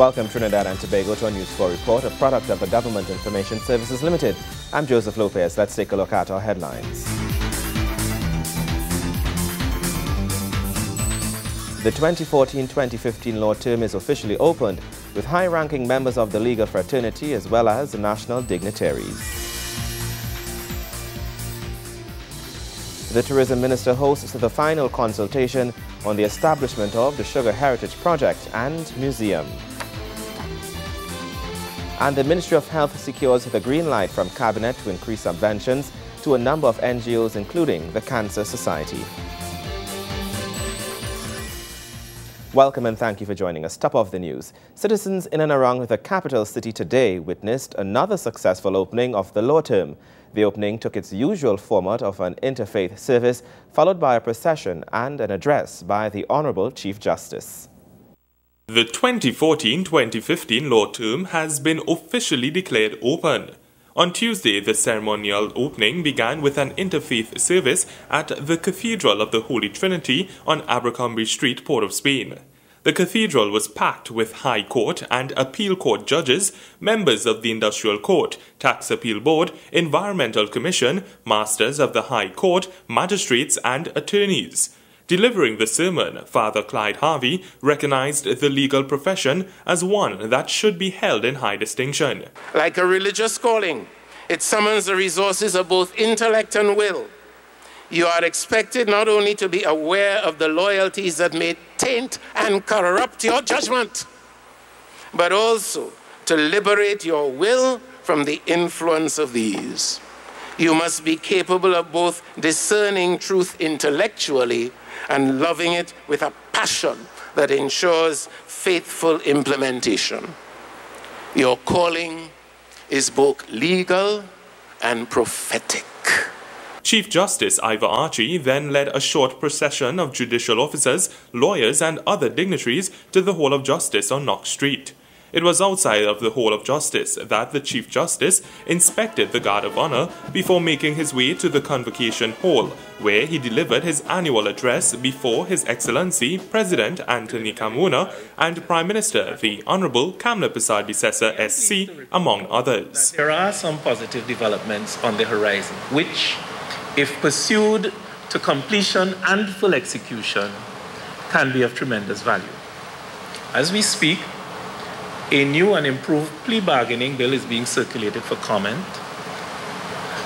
Welcome Trinidad and Tobago to a News 4 report, a product of the Government Information Services Limited. I'm Joseph Lopez. Let's take a look at our headlines. The 2014-2015 law term is officially opened with high-ranking members of the legal fraternity as well as national dignitaries. The Tourism Minister hosts the final consultation on the establishment of the Sugar Heritage Project and Museum. And the Ministry of Health secures the green light from Cabinet to increase subventions to a number of NGOs, including the Cancer Society. Welcome and thank you for joining us. Top of the news. Citizens in and around the capital city today witnessed another successful opening of the law term. The opening took its usual format of an interfaith service, followed by a procession and an address by the Honorable Chief Justice. The 2014-2015 law term has been officially declared open. On Tuesday, the ceremonial opening began with an interfaith service at the Cathedral of the Holy Trinity on Abercrombie Street, Port of Spain. The cathedral was packed with High Court and Appeal Court judges, members of the Industrial Court, Tax Appeal Board, Environmental Commission, masters of the High Court, magistrates and attorneys. Delivering the sermon, Father Clyde Harvey recognized the legal profession as one that should be held in high distinction. Like a religious calling, it summons the resources of both intellect and will. You are expected not only to be aware of the loyalties that may taint and corrupt your judgment, but also to liberate your will from the influence of these. You must be capable of both discerning truth intellectually and loving it with a passion that ensures faithful implementation. Your calling is both legal and prophetic. Chief Justice Ivor Archie then led a short procession of judicial officers, lawyers and other dignitaries to the Hall of Justice on Knox Street. It was outside of the Hall of Justice that the Chief Justice inspected the Guard of Honor before making his way to the Convocation Hall, where he delivered his annual address before His Excellency President Anthony Carmona and Prime Minister the Honourable Kamla Persad-Bissessar SC, among others. There are some positive developments on the horizon, which, if pursued to completion and full execution, can be of tremendous value. As we speak, a new and improved plea bargaining bill is being circulated for comment,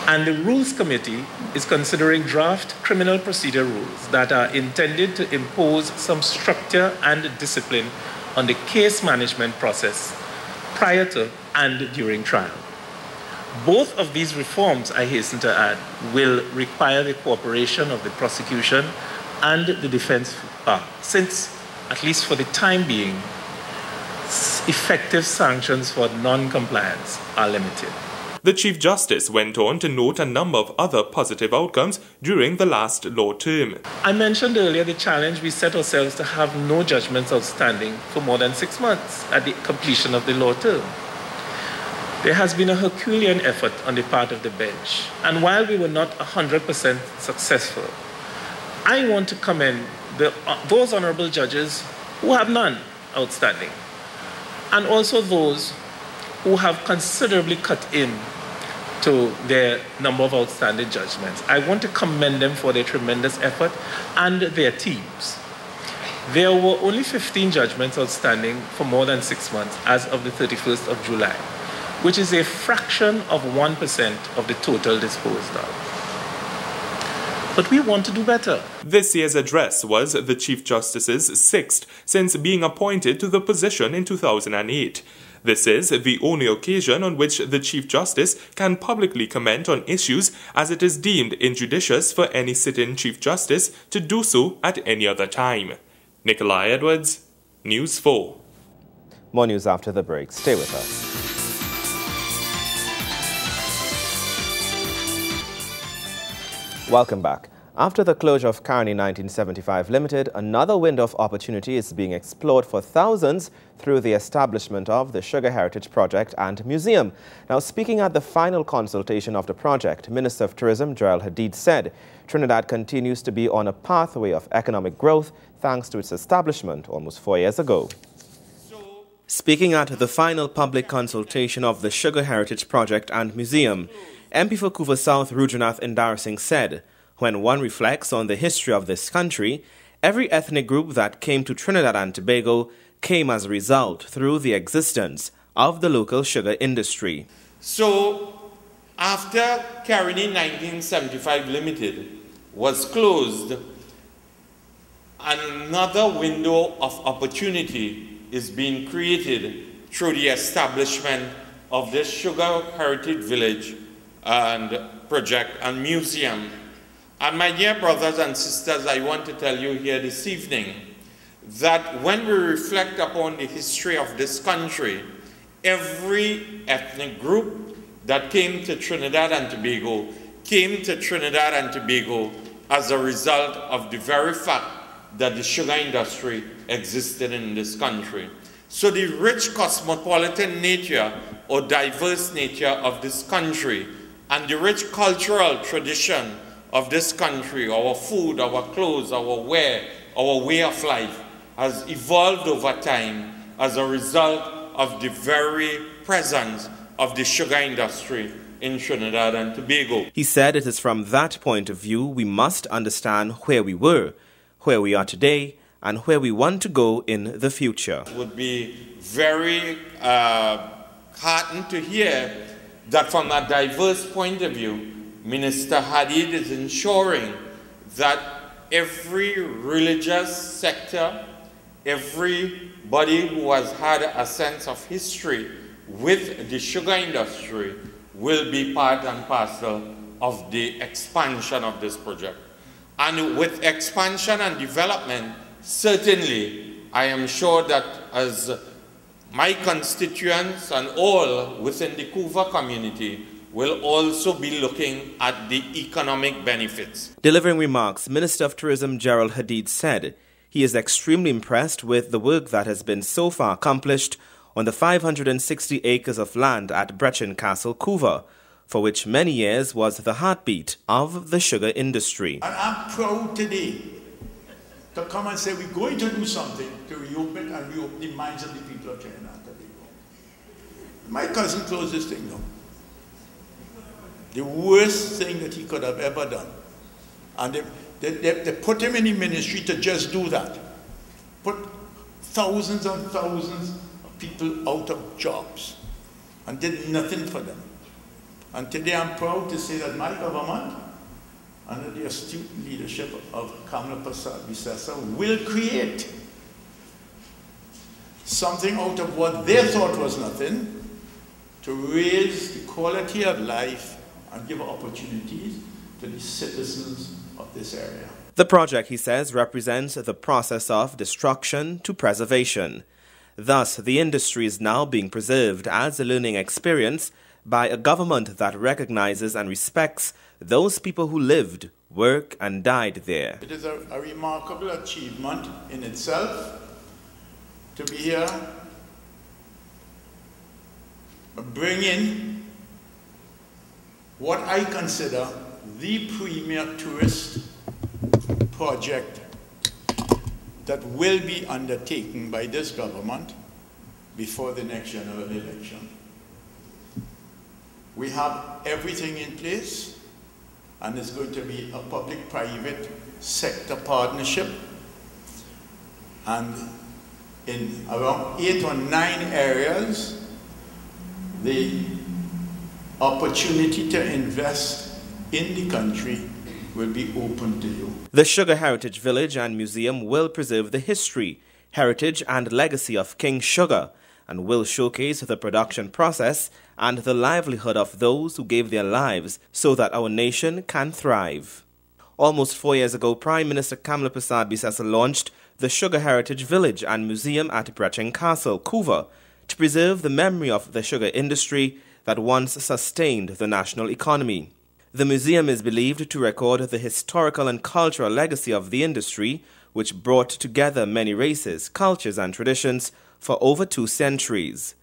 and the Rules Committee is considering draft criminal procedure rules that are intended to impose some structure and discipline on the case management process prior to and during trial. Both of these reforms, I hasten to add, will require the cooperation of the prosecution and the defense bar, since, at least for the time being, effective sanctions for non-compliance are limited. The Chief Justice went on to note a number of other positive outcomes during the last law term. I mentioned earlier the challenge we set ourselves to have no judgments outstanding for more than 6 months at the completion of the law term. There has been a Herculean effort on the part of the bench, and while we were not 100% successful, I want to commend those honorable judges who have none outstanding, and also those who have considerably cut in to their number of outstanding judgments. I want to commend them for their tremendous effort and their teams. There were only 15 judgments outstanding for more than 6 months as of the 31st of July, which is a fraction of 1% of the total disposed of. But we want to do better. This year's address was the Chief Justice's 6th since being appointed to the position in 2008. This is the only occasion on which the Chief Justice can publicly comment on issues, as it is deemed injudicious for any sitting Chief Justice to do so at any other time. Nikolai Edwards, News 4. More news after the break. Stay with us. Welcome back. After the closure of Carney 1975 Limited, another window of opportunity is being explored for thousands through the establishment of the Sugar Heritage Project and Museum. Now, speaking at the final consultation of the project, Minister of Tourism Joel Hadid said Trinidad continues to be on a pathway of economic growth thanks to its establishment almost 4 years ago. Speaking at the final public consultation of the Sugar Heritage Project and Museum, MP for Couva South Rudranath Indar Singh said, when one reflects on the history of this country, every ethnic group that came to Trinidad and Tobago came as a result through the existence of the local sugar industry. So, after Caroni 1975 Limited was closed, another window of opportunity is being created through the establishment of this Sugar Heritage Village and Project and Museum. And my dear brothers and sisters, I want to tell you here this evening that when we reflect upon the history of this country, every ethnic group that came to Trinidad and Tobago came to Trinidad and Tobago as a result of the very fact that the sugar industry existed in this country. So the rich cosmopolitan nature or diverse nature of this country and the rich cultural tradition of this country, our food, our clothes, our wear, our way of life has evolved over time as a result of the very presence of the sugar industry in Trinidad and Tobago. He said it is from that point of view we must understand where we were, where we are today, and where we want to go in the future. It would be very heartened to hear that from a diverse point of view, Minister Hadid is ensuring that every religious sector, everybody who has had a sense of history with the sugar industry will be part and parcel of the expansion of this project. And with expansion and development, certainly, I am sure that as my constituents and all within the Couva community will also be looking at the economic benefits. Delivering remarks, Minister of Tourism Gerald Hadid said he is extremely impressed with the work that has been so far accomplished on the 560 acres of land at Brechin Castle, Couva, for which many years was the heartbeat of the sugar industry. And I'm proud today to come and say we're going to do something to reopen and reopen the minds of the people of Trinidad and Tobago. My cousin closed this thing down. The worst thing that he could have ever done. And they put him in the ministry to just do that. Put thousands and thousands of people out of jobs and did nothing for them. And today I'm proud to say that my government, under the astute leadership of Kamla Prasad Bisesa, will create something out of what they thought was nothing to raise the quality of life and give opportunities to the citizens of this area. The project, he says, represents the process of destruction to preservation. Thus, the industry is now being preserved as a learning experience by a government that recognizes and respects those people who lived, worked, and died there. It is a remarkable achievement in itself to be here, bring in what I consider the premier tourist project that will be undertaken by this government before the next general election. We have everything in place, and it's going to be a public-private sector partnership. And in around 8 or 9 areas, the opportunity to invest in the country will be open to you. The Sugar Heritage Village and Museum will preserve the history, heritage, and legacy of King Sugar, and will showcase the production process and the livelihood of those who gave their lives so that our nation can thrive. Almost 4 years ago, Prime Minister Kamla Prasad Bisesa launched the Sugar Heritage Village and Museum at Brechin Castle, Couva, to preserve the memory of the sugar industry that once sustained the national economy. The museum is believed to record the historical and cultural legacy of the industry, which brought together many races, cultures, and traditions for over 2 centuries.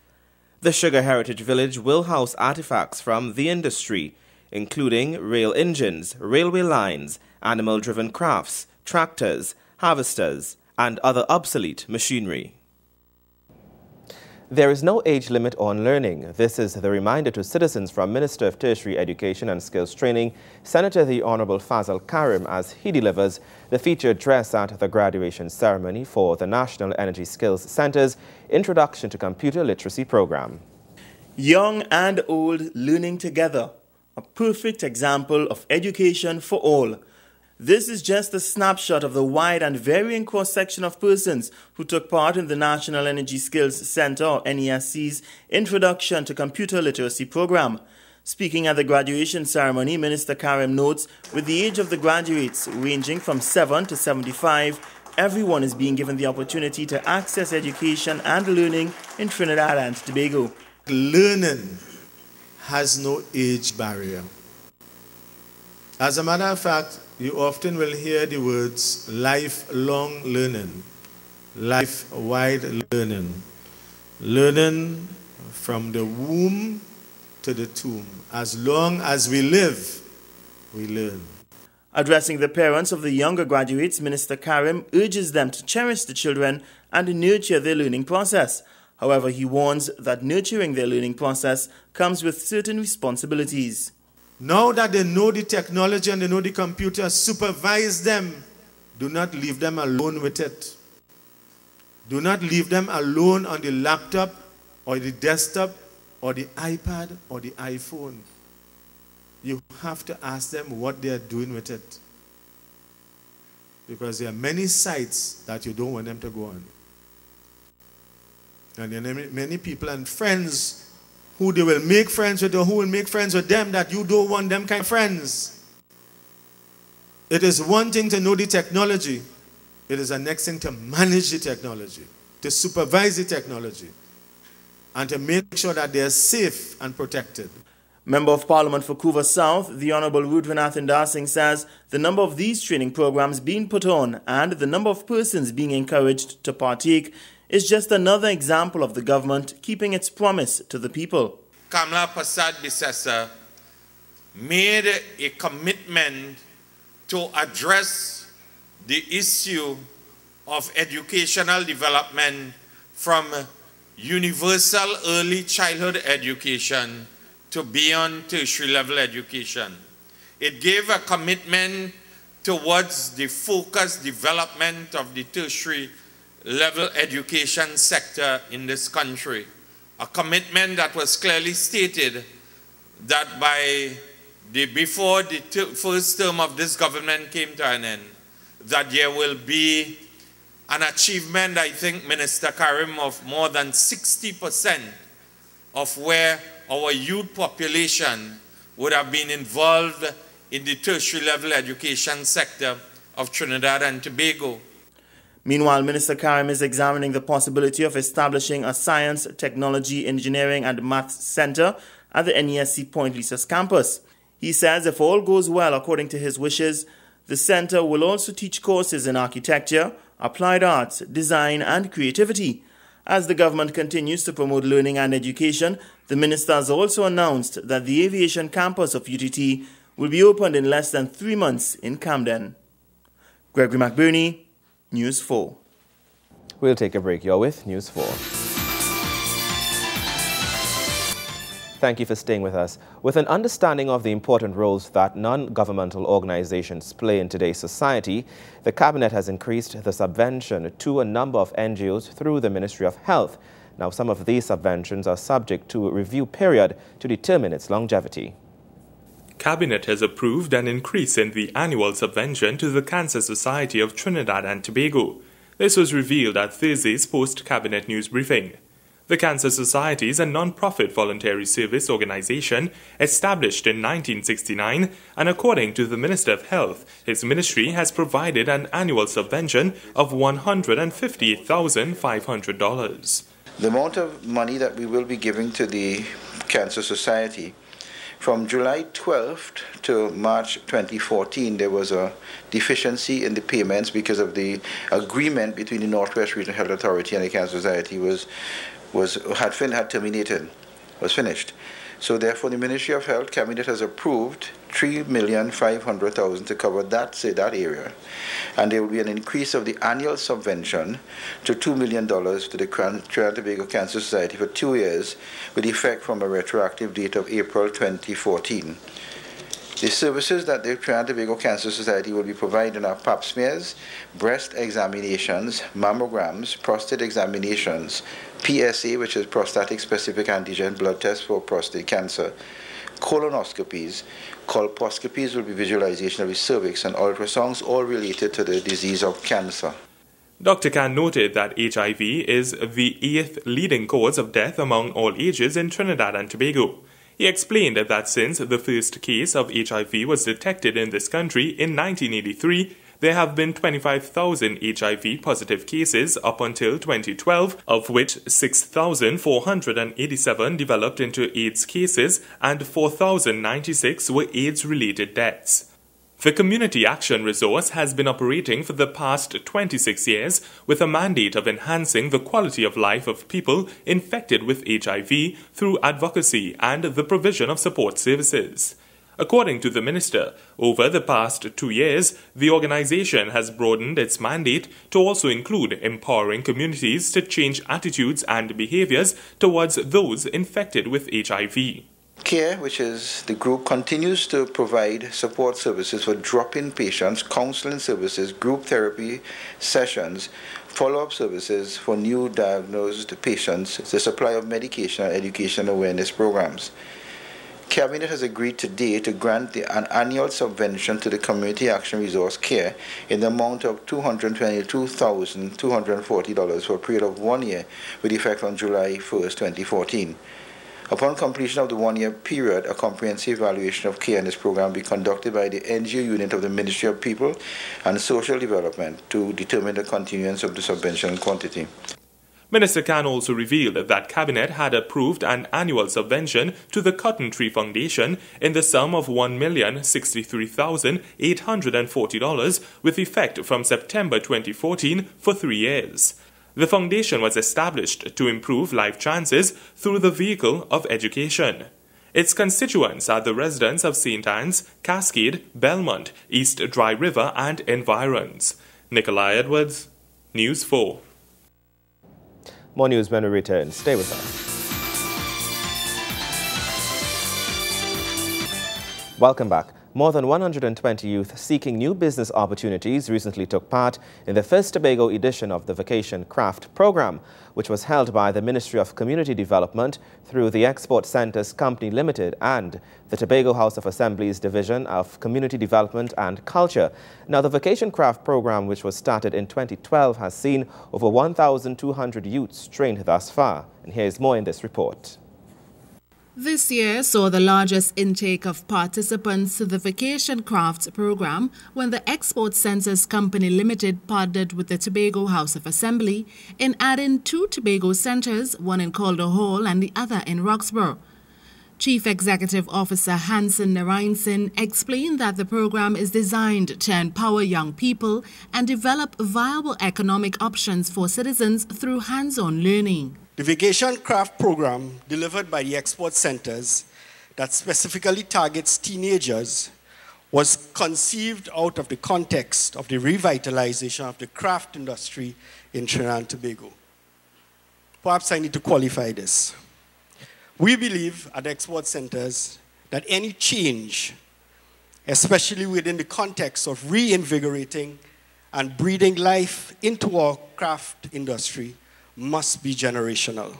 The Sugar Heritage Village will house artifacts from the industry, including rail engines, railway lines, animal-driven crafts, tractors, harvesters, and other obsolete machinery. There is no age limit on learning. This is the reminder to citizens from Minister of Tertiary Education and Skills Training, Senator the Honorable Fazal Karim, as he delivers the featured address at the graduation ceremony for the National Energy Skills Center's Introduction to Computer Literacy program. Young and old learning together, a perfect example of education for all. This is just a snapshot of the wide and varying cross-section of persons who took part in the National Energy Skills Center, or NESC's, Introduction to Computer Literacy program. Speaking at the graduation ceremony, Minister Karim notes, with the age of the graduates ranging from 7 to 75, everyone is being given the opportunity to access education and learning in Trinidad and Tobago. Learning has no age barrier. As a matter of fact, you often will hear the words lifelong learning, life-wide learning, learning from the womb to the tomb. As long as we live, we learn. Addressing the parents of the younger graduates, Minister Karim urges them to cherish the children and nurture their learning process. However, he warns that nurturing their learning process comes with certain responsibilities. Now that they know the technology and they know the computer, supervise them. Do not leave them alone with it. Do not leave them alone on the laptop or the desktop or the iPad or the iPhone. You have to ask them what they are doing with it. Because there are many sites that you don't want them to go on. And there are many people and friends who they will make friends with or who will make friends with them that you don't want them kind of friends. It is one thing to know the technology. It is the next thing to manage the technology, to supervise the technology, and to make sure that they are safe and protected. Member of Parliament for Couva South, the Honorable Rudhvinath Indarsingh says the number of these training programs being put on and the number of persons being encouraged to partake is just another example of the government keeping its promise to the people. Kamla Prasad Bissessa made a commitment to address the issue of educational development from universal early childhood education to beyond tertiary level education. It gave a commitment towards the focused development of the tertiary level education sector in this country. A commitment that was clearly stated that before the first term of this government came to an end, that there will be an achievement, I think, Minister Karim, of more than 60% of where our youth population would have been involved in the tertiary level education sector of Trinidad and Tobago. Meanwhile, Minister Karim is examining the possibility of establishing a Science, Technology, Engineering and Maths Center at the NESC Point Lisas campus. He says if all goes well according to his wishes, the center will also teach courses in architecture, applied arts, design and creativity. As the government continues to promote learning and education, the minister has also announced that the aviation campus of UTT will be opened in less than 3 months in Camden. Gregory McBurney, News 4. We'll take a break. You're with News 4. Thank you for staying with us. With an understanding of the important roles that non-governmental organizations play in today's society, the Cabinet has increased the subvention to a number of NGOs through the Ministry of Health. Now, some of these subventions are subject to a review period to determine its longevity. Cabinet has approved an increase in the annual subvention to the Cancer Society of Trinidad and Tobago. This was revealed at Thursday's post-Cabinet news briefing. The Cancer Society is a non-profit voluntary service organization established in 1969, and according to the Minister of Health, his ministry has provided an annual subvention of $158,500. The amount of money that we will be giving to the Cancer Society, from July 12th to March 2014, there was a deficiency in the payments because of the agreement between the Northwest Regional Health Authority and the Cancer Society was finished. So therefore, the Ministry of Health Cabinet has approved $3,500,000 to cover that area. And there will be an increase of the annual subvention to $2 million to the Trinidad and Tobago Cancer Society for 2 years, with effect from a retroactive date of April 2014. The services that the Trinidad and Tobago Cancer Society will be providing are pap smears, breast examinations, mammograms, prostate examinations, PSA, which is prostatic specific antigen blood test for prostate cancer, colonoscopies, colposcopies will be visualization of the cervix, and ultrasounds, all related to the disease of cancer. Dr. Khan noted that HIV is the 8th leading cause of death among all ages in Trinidad and Tobago. He explained that since the first case of HIV was detected in this country in 1983, there have been 25,000 HIV-positive cases up until 2012, of which 6,487 developed into AIDS cases and 4,096 were AIDS-related deaths. The Community Action Resource has been operating for the past 26 years with a mandate of enhancing the quality of life of people infected with HIV through advocacy and the provision of support services. According to the minister, over the past 2 years, the organization has broadened its mandate to also include empowering communities to change attitudes and behaviors towards those infected with HIV. CARE, which is the group, continues to provide support services for drop-in patients, counseling services, group therapy sessions, follow-up services for new diagnosed patients, the supply of medication, and education awareness programs. Cabinet has agreed today to grant an annual subvention to the Community Action Resource CARE in the amount of $222,240 for a period of 1 year with effect on July 1st, 2014. Upon completion of the 1 year period, a comprehensive evaluation of CARE in this program will be conducted by the NGO unit of the Ministry of People and Social Development to determine the continuance of the subvention quantity. Minister Khan also revealed that Cabinet had approved an annual subvention to the Cotton Tree Foundation in the sum of $1,063,840 with effect from September 2014 for 3 years. The foundation was established to improve life chances through the vehicle of education. Its constituents are the residents of St. Anne's, Cascade, Belmont, East Dry River and environs. Nikolai Edwards, News 4. More news when we return. Stay with us. Welcome back. More than 120 youth seeking new business opportunities recently took part in the first Tobago edition of the Vacation Craft Program, which was held by the Ministry of Community Development through the Export Centres Company Limited and the Tobago House of Assembly's Division of Community Development and Culture. Now, the Vacation Craft Program, which was started in 2012, has seen over 1,200 youths trained thus far. And here's more in this report. This year saw the largest intake of participants to the Vacation Crafts program when the Export Centres Company Limited partnered with the Tobago House of Assembly in adding 2 Tobago centres, one in Calder Hall and the other in Roxborough. Chief Executive Officer Hansen Narayansin explained that the program is designed to empower young people and develop viable economic options for citizens through hands-on learning. The Vacation Craft Program, delivered by the Export Centres, that specifically targets teenagers, was conceived out of the context of the revitalization of the craft industry in Trinidad and Tobago. Perhaps I need to qualify this. We believe at the Export Centres that any change, especially within the context of reinvigorating and breathing life into our craft industry, must be generational.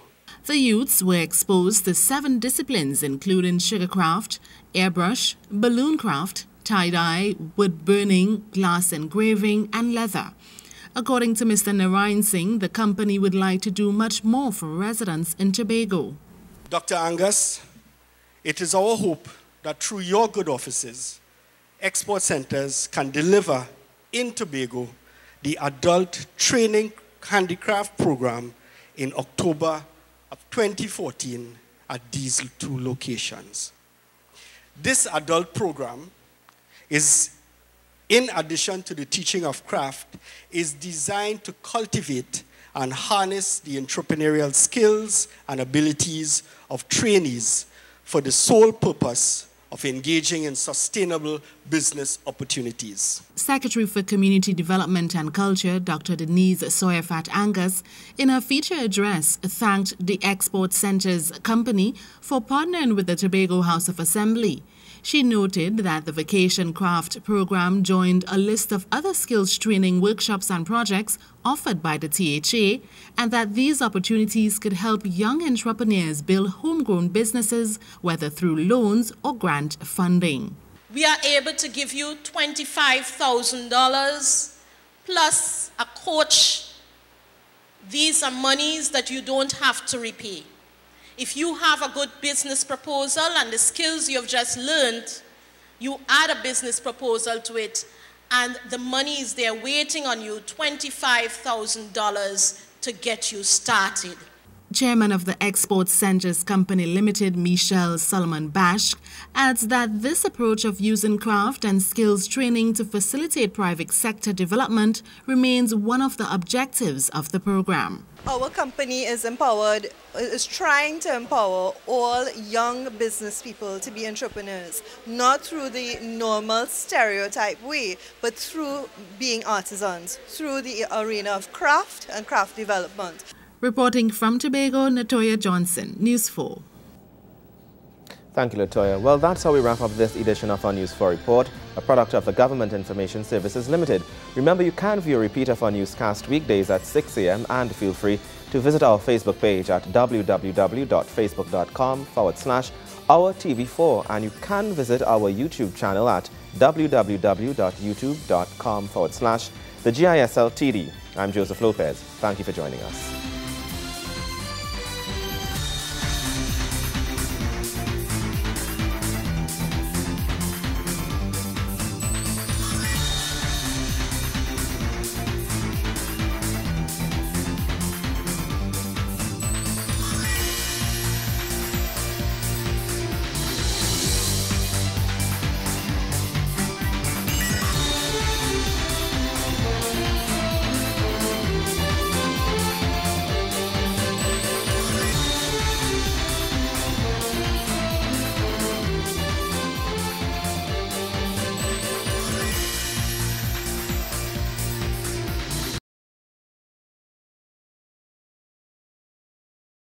The youths were exposed to 7 disciplines, including sugarcraft, airbrush, balloon craft, tie-dye, wood burning, glass engraving, and leather. According to Mr. Narayansin, the company would like to do much more for residents in Tobago. Dr. Angus, it is our hope that through your good offices, Export Centres can deliver in Tobago the adult training handicraft program in October of 2014 at these 2 locations. This adult program is, in addition to the teaching of craft, is designed to cultivate and harness the entrepreneurial skills and abilities of trainees for the sole purpose of engaging in sustainable business opportunities. Secretary for Community Development and Culture, Dr. Denise Soyafat Angus, in her feature address, thanked the Export Centers Company for partnering with the Tobago House of Assembly. She noted that the Vacation Craft program joined a list of other skills training workshops and projects offered by the THA, and that these opportunities could help young entrepreneurs build homegrown businesses, whether through loans or grant funding. We are able to give you $25,000 plus a coach. These are monies that you don't have to repay. If you have a good business proposal and the skills you've just learned, you add a business proposal to it, and the money is there waiting on you, $25,000 to get you started. Chairman of the Export Centers Company Limited, Michelle Solomon Bashk, adds that this approach of using craft and skills training to facilitate private sector development remains one of the objectives of the program. Our company is trying to empower all young business people to be entrepreneurs, not through the normal stereotype way, but through being artisans, through the arena of craft and craft development. Reporting from Tobago, Natoya Johnson, News 4. Thank you, Latoya. Well, that's how we wrap up this edition of our News 4 report, a product of the Government Information Services Limited. Remember, you can view a repeat of our newscast weekdays at 6 a.m. and feel free to visit our Facebook page at www.facebook.com/OurTV4, and you can visit our YouTube channel at www.youtube.com/TheGISLTD. I'm Joseph Lopez. Thank you for joining us.